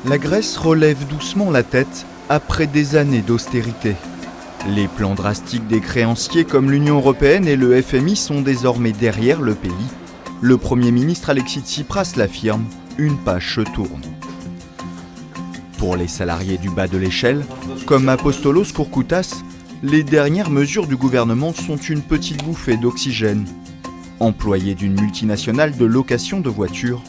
La Grèce relève doucement la tête après des années d'austérité. Les plans drastiques des créanciers comme l'Union européenne et le FMI sont désormais derrière le pays. Le Premier ministre Alexis Tsipras l'affirme, une page se tourne. Pour les salariés du bas de l'échelle, comme Apostolos Kourkoutas, les dernières mesures du gouvernement sont une petite bouffée d'oxygène. Employé d'une multinationale de location de voitures,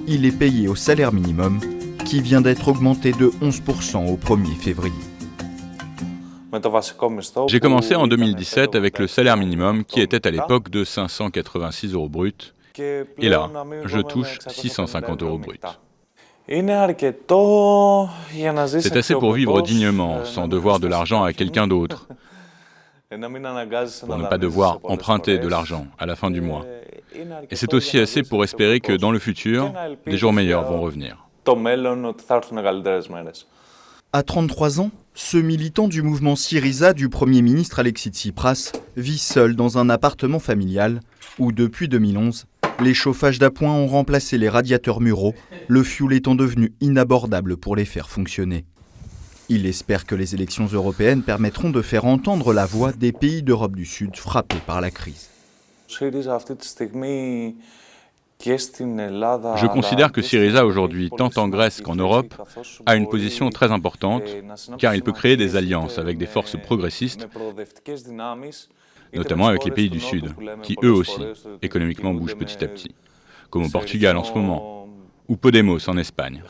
il est payé au salaire minimum, qui vient d'être augmenté de 11% au 1er février. J'ai commencé en 2017 avec le salaire minimum qui était à l'époque de 586 € brut. Et là, je touche 650 € brut. C'est assez pour vivre dignement, sans devoir de l'argent à quelqu'un d'autre, pour ne pas devoir emprunter de l'argent à la fin du mois. Et c'est aussi assez pour espérer que dans le futur, des jours meilleurs vont revenir. À 33 ans, ce militant du mouvement Syriza du Premier ministre Alexis Tsipras vit seul dans un appartement familial où, depuis 2011, les chauffages d'appoint ont remplacé les radiateurs muraux, le fioul étant devenu inabordable pour les faire fonctionner. Il espère que les élections européennes permettront de faire entendre la voix des pays d'Europe du Sud frappés par la crise. Je considère que Syriza aujourd'hui, tant en Grèce qu'en Europe, a une position très importante, car il peut créer des alliances avec des forces progressistes, notamment avec les pays du Sud, qui eux aussi, économiquement, bougent petit à petit, comme au Portugal en ce moment, ou Podemos en Espagne.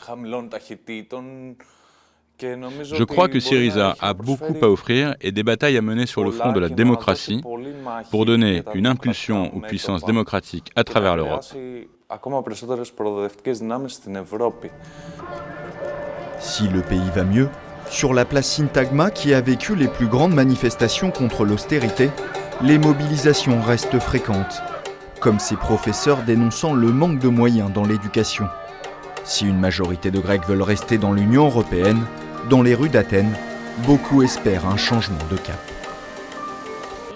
Je crois que Syriza a beaucoup à offrir et des batailles à mener sur le front de la démocratie pour donner une impulsion aux puissances démocratiques à travers l'Europe. Si le pays va mieux, sur la place Syntagma qui a vécu les plus grandes manifestations contre l'austérité, les mobilisations restent fréquentes, comme ces professeurs dénonçant le manque de moyens dans l'éducation. Si une majorité de Grecs veulent rester dans l'Union européenne, dans les rues d'Athènes, beaucoup espèrent un changement de cap.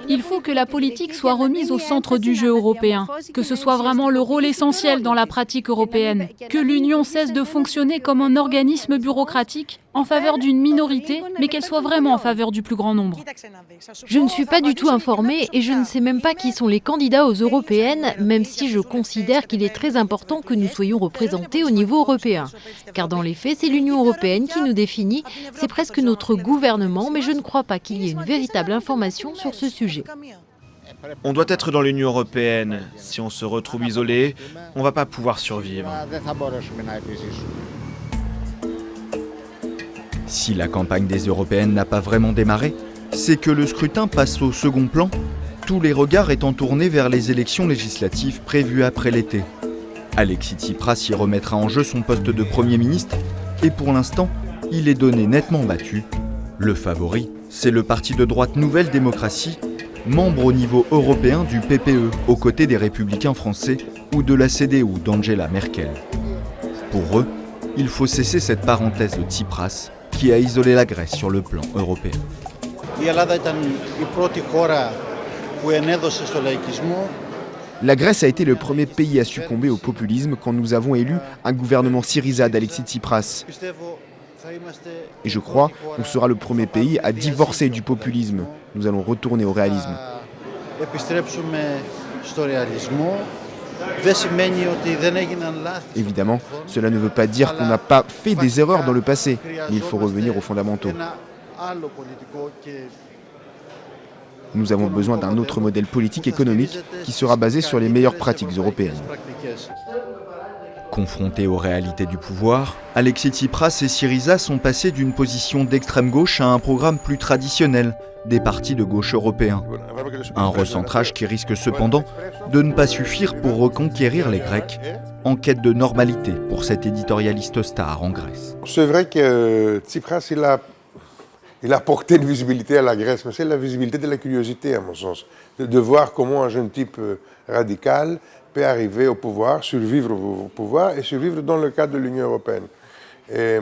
Il faut que la politique soit remise au centre du jeu européen, que ce soit vraiment le rôle essentiel dans la pratique européenne, que l'Union cesse de fonctionner comme un organisme bureaucratique en faveur d'une minorité, mais qu'elle soit vraiment en faveur du plus grand nombre. Je ne suis pas du tout informée et je ne sais même pas qui sont les candidats aux européennes, même si je considère qu'il est très important que nous soyons représentés au niveau européen. Car dans les faits, c'est l'Union européenne qui nous définit, c'est presque notre gouvernement, mais je ne crois pas qu'il y ait une véritable information sur ce sujet. On doit être dans l'Union européenne. Si on se retrouve isolé, on ne va pas pouvoir survivre. Si la campagne des européennes n'a pas vraiment démarré, c'est que le scrutin passe au second plan, tous les regards étant tournés vers les élections législatives prévues après l'été. Alexis Tsipras y remettra en jeu son poste de Premier ministre et pour l'instant, il est donné nettement battu. Le favori, c'est le parti de droite Nouvelle Démocratie, membre au niveau européen du PPE, aux côtés des Républicains français ou de la CDU d'Angela Merkel. Pour eux, il faut cesser cette parenthèse de Tsipras qui a isolé la Grèce sur le plan européen. La Grèce a été le premier pays à succomber au populisme quand nous avons élu un gouvernement Syriza d'Alexis Tsipras. Et je crois qu'on sera le premier pays à divorcer du populisme. Nous allons retourner au réalisme. Évidemment, cela ne veut pas dire qu'on n'a pas fait des erreurs dans le passé, mais il faut revenir aux fondamentaux. Nous avons besoin d'un autre modèle politique économique qui sera basé sur les meilleures pratiques européennes. Confrontés aux réalités du pouvoir, Alexis Tsipras et Syriza sont passés d'une position d'extrême gauche à un programme plus traditionnel des partis de gauche européens. Un recentrage qui risque cependant de ne pas suffire pour reconquérir les Grecs, en quête de normalité pour cet éditorialiste star en Grèce. C'est vrai que Tsipras, il a apporté une visibilité à la Grèce, mais c'est la visibilité de la curiosité, à mon sens. De voir comment un jeune type radical peut arriver au pouvoir, survivre au pouvoir et survivre dans le cadre de l'Union européenne. Et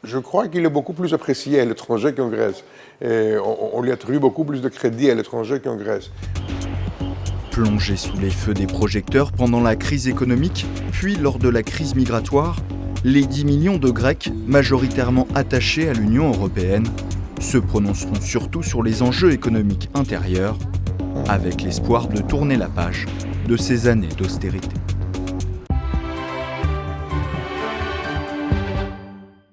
je crois qu'il est beaucoup plus apprécié à l'étranger qu'en Grèce. Et on lui attribue beaucoup plus de crédit à l'étranger qu'en Grèce. Plongé sous les feux des projecteurs pendant la crise économique, puis lors de la crise migratoire, les 10 millions de Grecs, majoritairement attachés à l'Union européenne, se prononceront surtout sur les enjeux économiques intérieurs, avec l'espoir de tourner la page de ces années d'austérité.